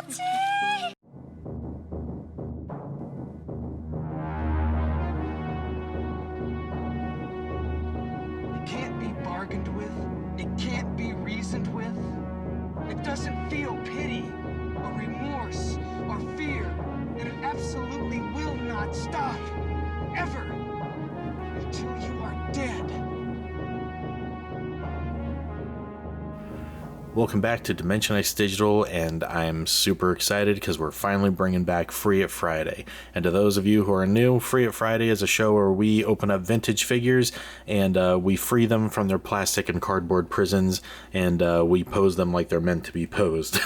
It can't be bargained with. It can't be reasoned with. It doesn't feel pity or remorse or fear. And it absolutely will not stop. Ever. Until you are dead. Welcome back to Dimension X Digital, and I'm super excited because we're finally bringing back Free It Friday. And to those of you who are new, Free It Friday is a show where we open up vintage figures and we free them from their plastic and cardboard prisons, and we pose them like they're meant to be posed.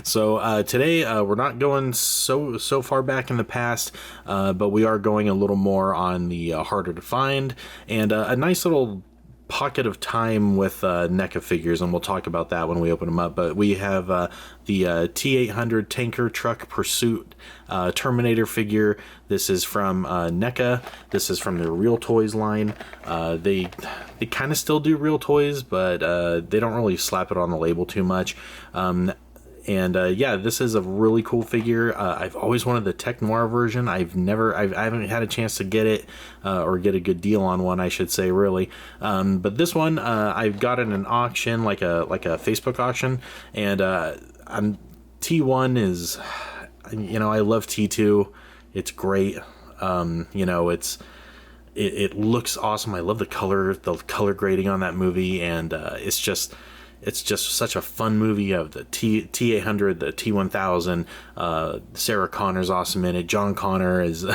So today we're not going so far back in the past, but we are going a little more on the harder to find, and a nice little pocket of time with NECA figures, and we'll talk about that when we open them up. But we have the T-800 Tanker Truck Pursuit Terminator figure. This is from NECA. This is from their Real Toys line. They kind of still do Real Toys, but they don't really slap it on the label too much. Yeah, this is a really cool figure. I've always wanted the Tech Noir version. I haven't had a chance to get it, or get a good deal on one, I should say, really. But this one, I've got it in an auction, like a Facebook auction, and T1 is, I love T2. It's great. It looks awesome. I love the color grading on that movie, and it's just such a fun movie. Of the T-800, the T-1000, Sarah Connor's awesome in it. John Connor is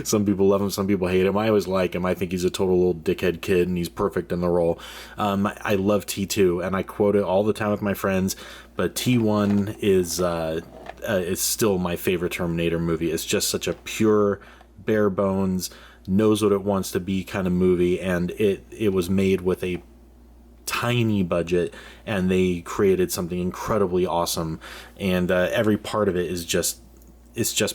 some people love him, some people hate him. I always like him. I think he's a total little dickhead kid, and he's perfect in the role. I love T2, and I quote it all the time with my friends, but T1 is still my favorite Terminator movie. It's just such a pure, bare bones, knows what it wants to be kind of movie, and it was made with a tiny budget, and they created something incredibly awesome, and every part of it is just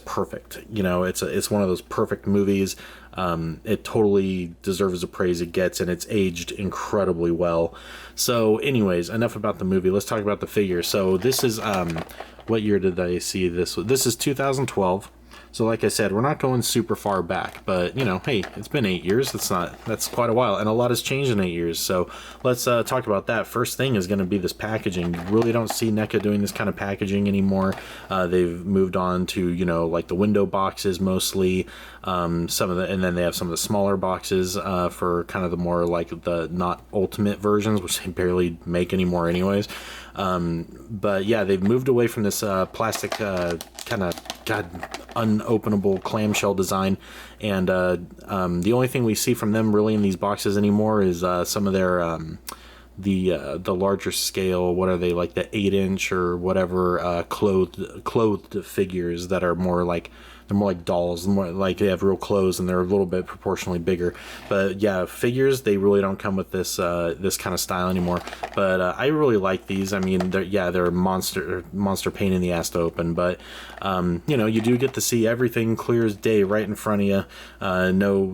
perfect. It's one of those perfect movies. It totally deserves the praise it gets, and it's aged incredibly well. So anyways, enough about the movie. Let's talk about the figure. So this is what year did I see this? This is 2012. So like I said, we're not going super far back, but hey, it's been 8 years. That's quite a while, and a lot has changed in 8 years. So let's talk about that. First thing is going to be this packaging. You really don't see NECA doing this kind of packaging anymore. They've moved on to like the window boxes mostly. And then they have some of the smaller boxes for kind of the more like the not ultimate versions, which they barely make anymore anyways. But yeah, they've moved away from this plastic kind of unopenable clamshell design, and the only thing we see from them really in these boxes anymore is some of their the larger scale, what are they, like the 8-inch or whatever, clothed figures that are more like, they're more like dolls, more like they have real clothes, and they're a little bit proportionally bigger. But yeah, figures, they really don't come with this this kind of style anymore. But I really like these. I mean, they're monster pain in the ass to open, but you do get to see everything clear as day right in front of you.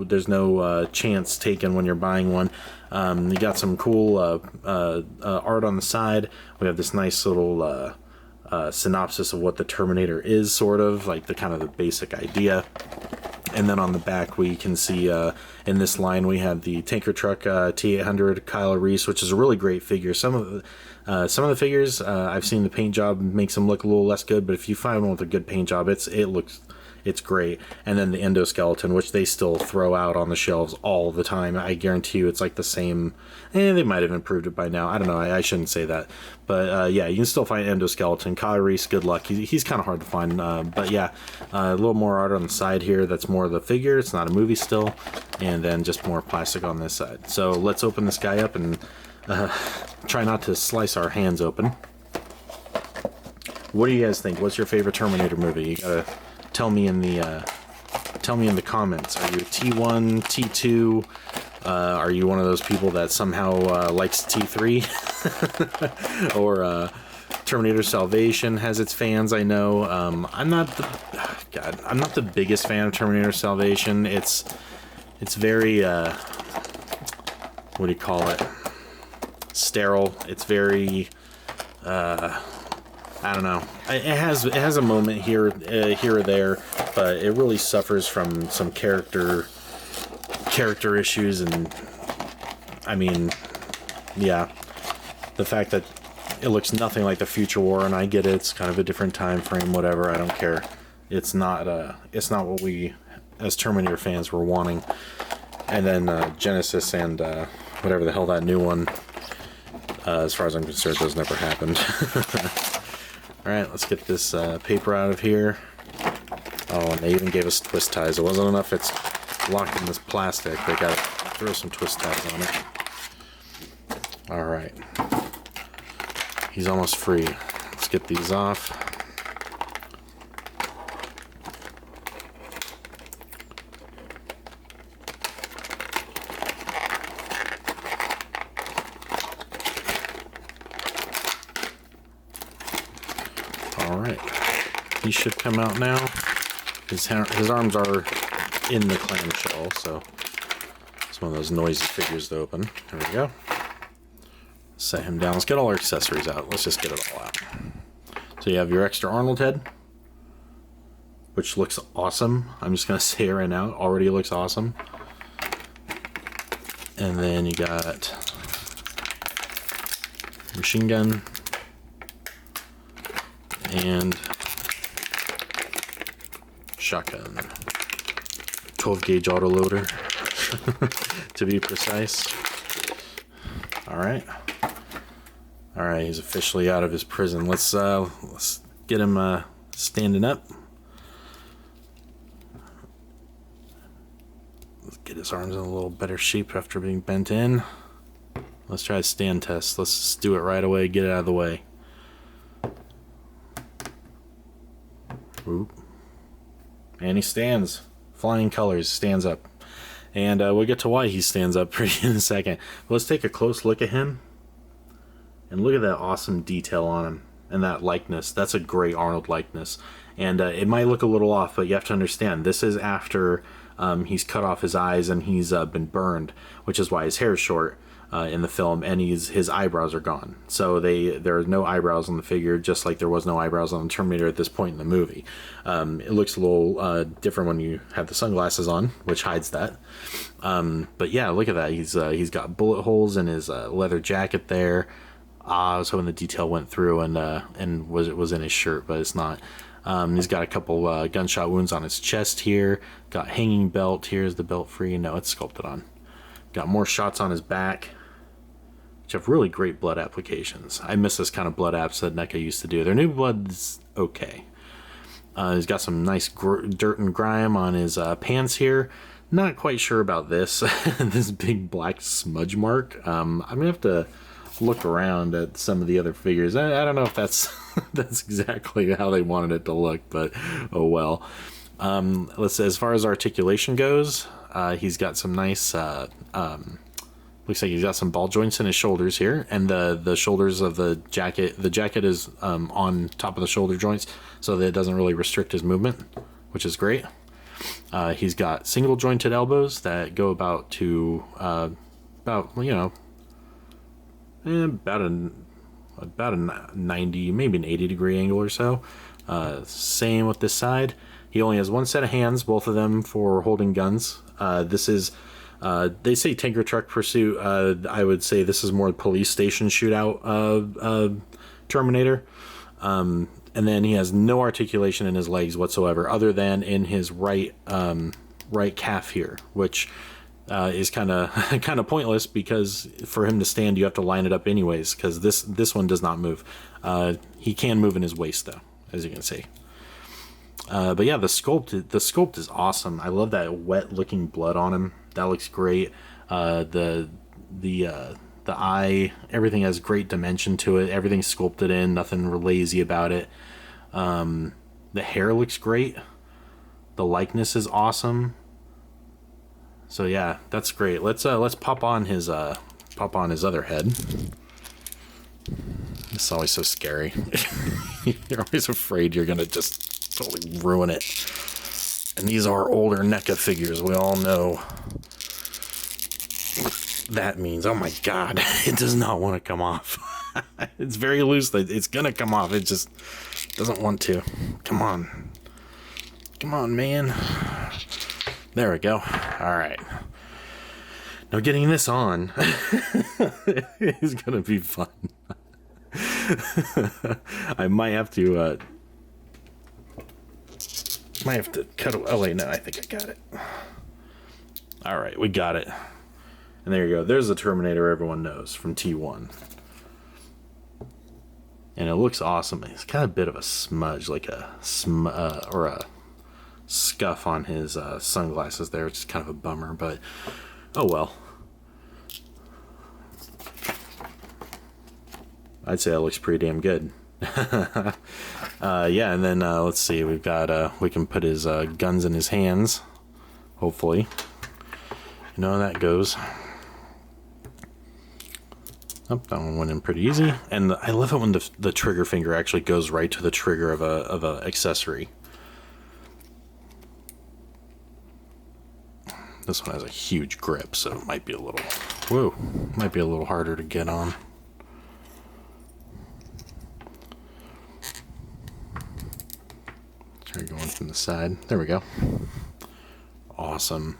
There's no chance taken when you're buying one. You got some cool art on the side. We have this nice little synopsis of what the Terminator is, sort of like the kind of the basic idea. And then on the back we can see in this line we have the Tanker Truck T-800 Kyle Reese, which is a really great figure. Some of the figures I've seen the paint job makes them look a little less good, but if you find one with a good paint job, it's great. And then the endoskeleton, which they still throw out on the shelves all the time. I guarantee you it's like the same. They might have improved it by now. I don't know. I shouldn't say that. But yeah, you can still find endoskeleton. Kyle Reese, good luck. He's kind of hard to find. But yeah, a little more art on the side here. That's more of the figure. It's not a movie still. And then just more plastic on this side. So let's open this guy up and try not to slice our hands open. What do you guys think? What's your favorite Terminator movie? You gotta tell me in the comments. Are you a T1, T2? Are you one of those people that somehow likes T3? Or Terminator Salvation has its fans, I know. I'm not the biggest fan of Terminator Salvation. It's very what do you call it? Sterile. It's very I don't know. It has a moment here or there, but it really suffers from some character issues, and I mean, yeah, the fact that it looks nothing like the Future War, and I get it, it's kind of a different time frame, whatever. I don't care. It's not what we as Terminator fans were wanting. And then Genesis and whatever the hell that new one. As far as I'm concerned, those never happened. Alright, let's get this paper out of here. Oh, and they even gave us twist ties. It wasn't enough it's locked in this plastic. They gotta throw some twist ties on it. Alright. He's almost free. Let's get these off. Alright, he should come out now. His arms are in the clamshell, so it's one of those noisy figures to open. There we go. Set him down. Let's get all our accessories out. Let's just get it all out. So you have your extra Arnold head, which looks awesome. I'm just going to say it right now. Already looks awesome. And then you got machine gun. And shotgun. 12 gauge autoloader to be precise. Alright. Alright, he's officially out of his prison. Let's get him standing up. Let's get his arms in a little better shape after being bent in. Let's try a stand test. Let's just do it right away, get it out of the way. Oop. And he stands. Flying colors, stands up. And we'll get to why he stands up for you in a second. But let's take a close look at him. And look at that awesome detail on him. And that likeness. That's a great Arnold likeness. And it might look a little off, but you have to understand, this is after he's cut off his eyes and he's been burned, which is why his hair is short. In the film, and his eyebrows are gone. So there are no eyebrows on the figure, just like there was no eyebrows on the Terminator at this point in the movie. It looks a little different when you have the sunglasses on, which hides that. But yeah, look at that. He's got bullet holes in his leather jacket there. I was hoping the detail went through and was in his shirt, but it's not. He's got a couple gunshot wounds on his chest here. Got hanging belt. Here's the belt free. No, it's sculpted on. Got more shots on his back, which have really great blood applications. I miss this kind of blood apps that NECA used to do. Their new blood's okay. He's got some nice dirt and grime on his pants here. Not quite sure about this. This big black smudge mark. I'm gonna have to look around at some of the other figures. I don't know if that's that's exactly how they wanted it to look, but oh well. Let's say as far as articulation goes, he's got some nice looks like he's got some ball joints in his shoulders here, and the shoulders of the jacket is on top of the shoulder joints, so that it doesn't really restrict his movement, which is great. He's got single jointed elbows that go about a 90, maybe an 80 degree angle or so. Same with this side. He only has one set of hands, both of them for holding guns. This is they say Tanker Truck Pursuit. I would say this is more police station shootout Terminator. And then he has no articulation in his legs whatsoever, other than in his right calf here, which is kind of pointless, because for him to stand you have to line it up anyways, because this one does not move. He can move in his waist though, as you can see. But yeah, the sculpt is awesome. I love that wet looking blood on him. That looks great. The eye, everything has great dimension to it. Everything's sculpted in, nothing lazy about it. The hair looks great. The likeness is awesome. So yeah, that's great. Let's pop on his other head. It's always so scary. You're always afraid you're gonna just totally ruin it. And these are older NECA figures. We all know what that means. Oh my god, it does not want to come off. It's very loose. It's gonna come off. It just doesn't want to. Come on. Come on, man. There we go. All right. Now getting this on is gonna be fun. I might have to cut. Oh wait, no, I think I got it. All right, we got it. And there you go. There's the Terminator everyone knows from T1. And it looks awesome. It's got a bit of a smudge, like a or a scuff on his sunglasses there, which is kind of a bummer, but oh well. I'd say that looks pretty damn good. Yeah, and then let's see, we've got we can put his guns in his hands, hopefully. You know how that goes. Oh, that one went in pretty easy. And I love it when the trigger finger actually goes right to the trigger of a accessory. This one has a huge grip, so it might be a little harder to get on. Try going from the side. There we go. Awesome.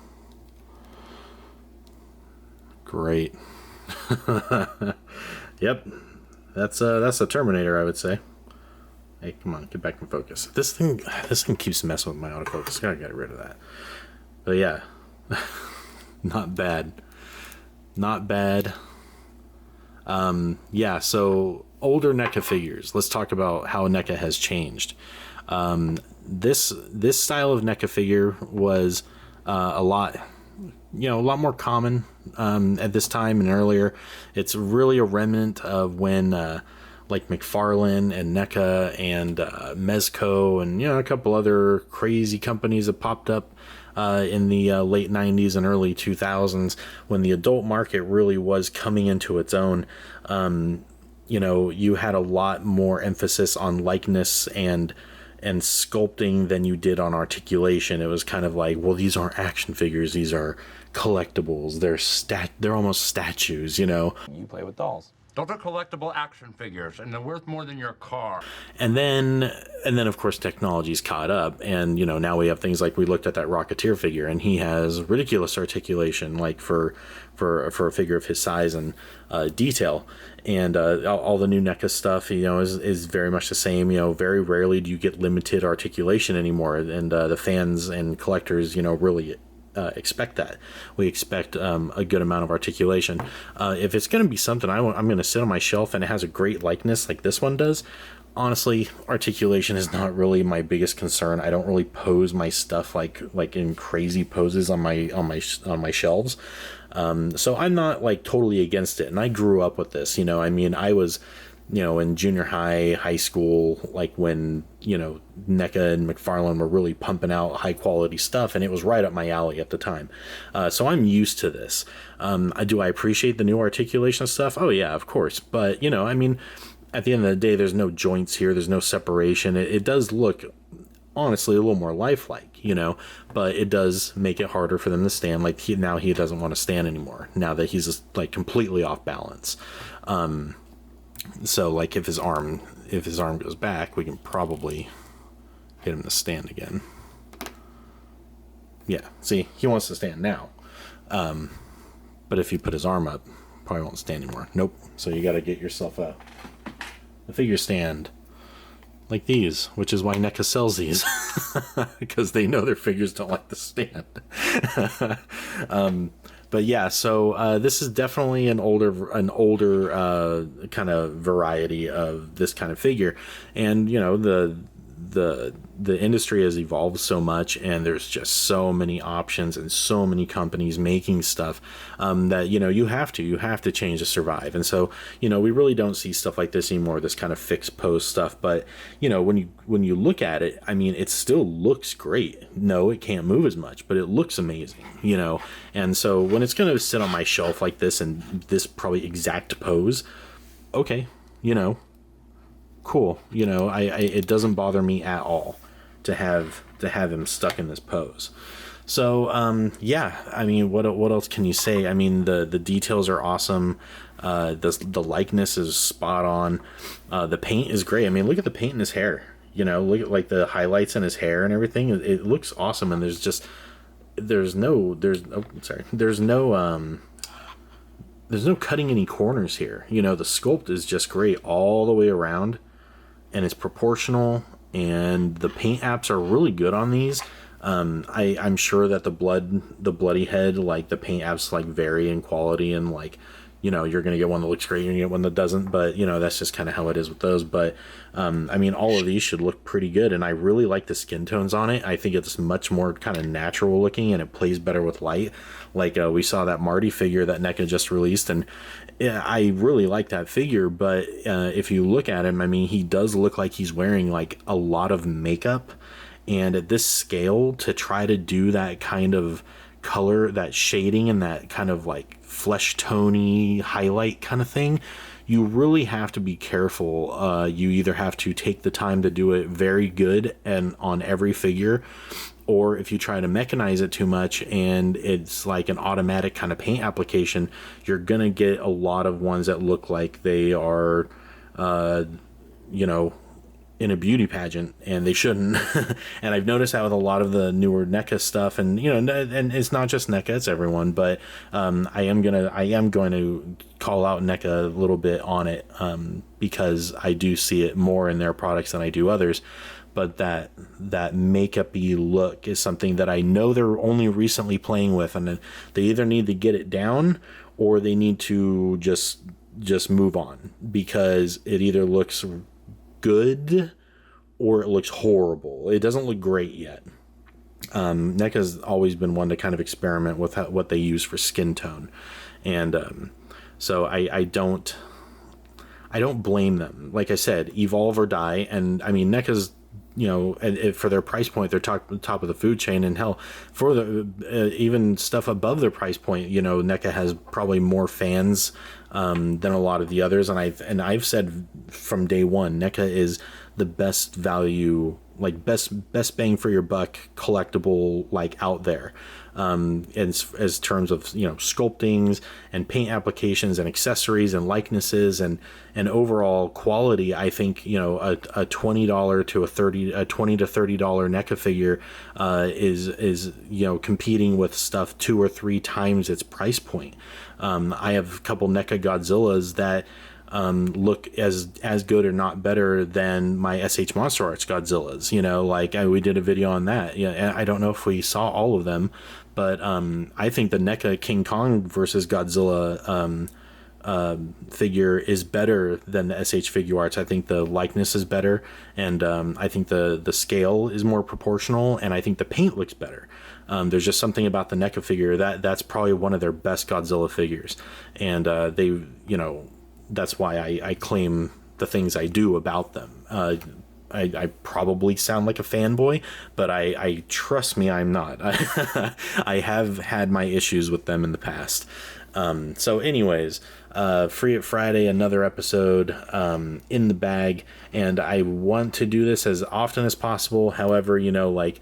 Great. Yep. That's a Terminator, I would say. Hey, come on, get back in focus. This thing keeps messing with my autofocus. Gotta get rid of that. But yeah. Not bad. Not bad. Yeah, so older NECA figures. Let's talk about how NECA has changed. This style of NECA figure was a lot more common at this time and earlier. It's really a remnant of when like McFarlane and NECA and Mezco and a couple other crazy companies that popped up in the late 90s and early 2000s, when the adult market really was coming into its own. You had a lot more emphasis on likeness and sculpting than you did on articulation. It was kind of like, well, these aren't action figures, these are collectibles. They're almost statues, You play with dolls. Those are collectible action figures, and they're worth more than your car. And then of course technology's caught up, and now we have things like, we looked at that Rocketeer figure, and he has ridiculous articulation, like for a figure of his size and detail. And all the new NECA stuff, is very much the same. Very rarely do you get limited articulation anymore, and the fans and collectors, really expect that. We expect a good amount of articulation. If it's going to be something I'm going to sit on my shelf and it has a great likeness like this one does, honestly, articulation is not really my biggest concern. I don't really pose my stuff like in crazy poses on my shelves. So I'm not like totally against it. And I grew up with this. I was in junior high school, like when, NECA and McFarlane were really pumping out high quality stuff, and it was right up my alley at the time. So I'm used to this. Do I appreciate the new articulation stuff? Oh yeah, of course. But, at the end of the day, there's no joints here. There's no separation. It does look, honestly, a little more lifelike, but it does make it harder for them to stand. Like now he doesn't want to stand anymore, now that he's just like completely off balance. So like if his arm goes back, we can probably get him to stand again. Yeah, see, he wants to stand now. But if you put his arm up, probably won't stand anymore. Nope. So you got to get yourself a figure stand like these, which is why NECA sells these, because they know their figures don't like to stand. But yeah, so this is definitely an older kind of variety of this kind of figure, and the industry has evolved so much, and there's just so many options and so many companies making stuff that you have to change to survive. And so we really don't see stuff like this anymore, this kind of fixed pose stuff. But when you look at it, it still looks great. No, it can't move as much, but it looks amazing. And so when it's going to sit on my shelf like this in this probably exact pose, okay, cool. It doesn't bother me at all to have him stuck in this pose. So, yeah, I mean, what else can you say? I mean, the details are awesome. The likeness is spot on. The paint is great. I mean, look at the paint in his hair. You know, look at like the highlights in his hair and everything. It looks awesome. And there's no cutting any corners here. You know, the sculpt is just great all the way around, and it's proportional. And the paint apps are really good on these. I'm sure that the bloody head, like the paint apps like vary in quality, and like, you know, you're going to get one that looks great, you're going to get one that doesn't, but you know, that's just kind of how it is with those. But, I mean, all of these should look pretty good. And I really like the skin tones on it. I think it's much more kind of natural looking, and it plays better with light. Like, we saw that Marty figure that NECA just released, and yeah, I really like that figure. But, if you look at him, I mean, he does look like he's wearing like a lot of makeup. And at this scale, to try to do that kind of color, that shading, and that kind of like flesh tony highlight kind of thing, you really have to be careful. You either have to take the time to do it very good and on every figure, or if you try to mechanize it too much and it's like an automatic kind of paint application, you're gonna get a lot of ones that look like they are, you know, in a beauty pageant, and they shouldn't. And I've noticed that with a lot of the newer NECA stuff, and you know, and it's not just NECA, it's everyone. But I am going to call out NECA a little bit on it, because I do see it more in their products than I do others. But that makeup-y look is something that I know they're only recently playing with, and they either need to get it down or they need to just move on, because it either looks good or it looks horrible. It doesn't look great yet. NECA's always been one to kind of experiment with what they use for skin tone, and so I don't blame them. Like I said, evolve or die. And I mean, NECA's, you know, for their price point, they're top of the food chain. And hell, for the even stuff above their price point, you know, NECA has probably more fans than a lot of the others. And I've said from day one, NECA is the best value, like best bang for your buck collectible, like out there. As terms of, you know, sculptings and paint applications and accessories and likenesses and overall quality, I think, you know, a $20 to a $20 to $30 NECA figure is you know, competing with stuff 2 or 3 times its price point. I have a couple NECA Godzillas that look as good or not better than my SH Monster Arts Godzillas. You know, like we did a video on that. Yeah, I don't know if we saw all of them, but I think the NECA King Kong versus Godzilla figure is better than the SH Figure Arts. I think the likeness is better, and I think the scale is more proportional, and I think the paint looks better. There's just something about the NECA figure that's probably one of their best Godzilla figures, and they, you know, that's why I claim the things I do about them. I probably sound like a fanboy, but I trust me, I'm not. I have had my issues with them in the past. So anyways, Free It Friday, another episode in the bag, and I want to do this as often as possible. However, you know, like,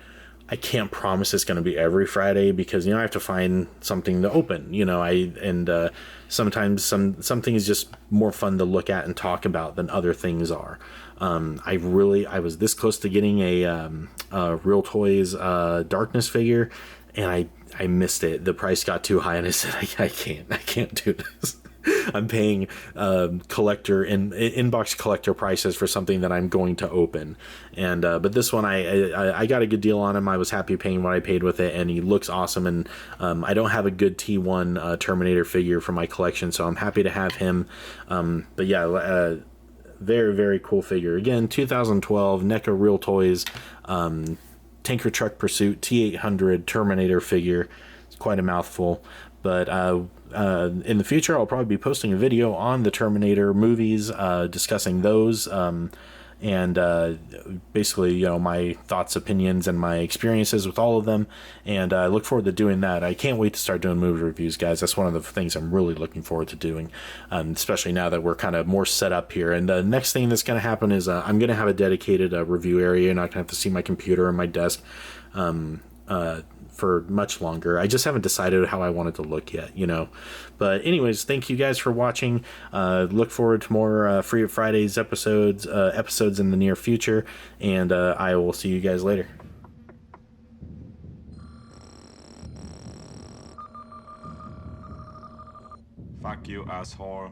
I can't promise it's going to be every Friday, because, you know, I have to find something to open, you know, sometimes something is just more fun to look at and talk about than other things are. I was this close to getting a Real Toys Darkness figure, and I missed it. The price got too high, and I said, I can't do this. I'm paying collector and inbox collector prices for something that I'm going to open, and but this one I got a good deal on him. I was happy paying what I paid with it, and he looks awesome. And I don't have a good T1 Terminator figure for my collection, so I'm happy to have him. But yeah, very, very cool figure. Again, 2012 NECA Real Toys Tanker Truck Pursuit T-800 Terminator figure. It's quite a mouthful, but in the future, I'll probably be posting a video on the Terminator movies, discussing those, and basically, you know, my thoughts, opinions, and my experiences with all of them. And I look forward to doing that. I can't wait to start doing movie reviews, guys. That's one of the things I'm really looking forward to doing, especially now that we're kind of more set up here. And the next thing that's going to happen is I'm going to have a dedicated review area. You're not going to have to see my computer or my desk. for much longer. I just haven't decided how I want it to look yet, you know. But anyways, thank you guys for watching. Look forward to more Free Fridays episodes in the near future, and I will see you guys later. Fuck you, asshole.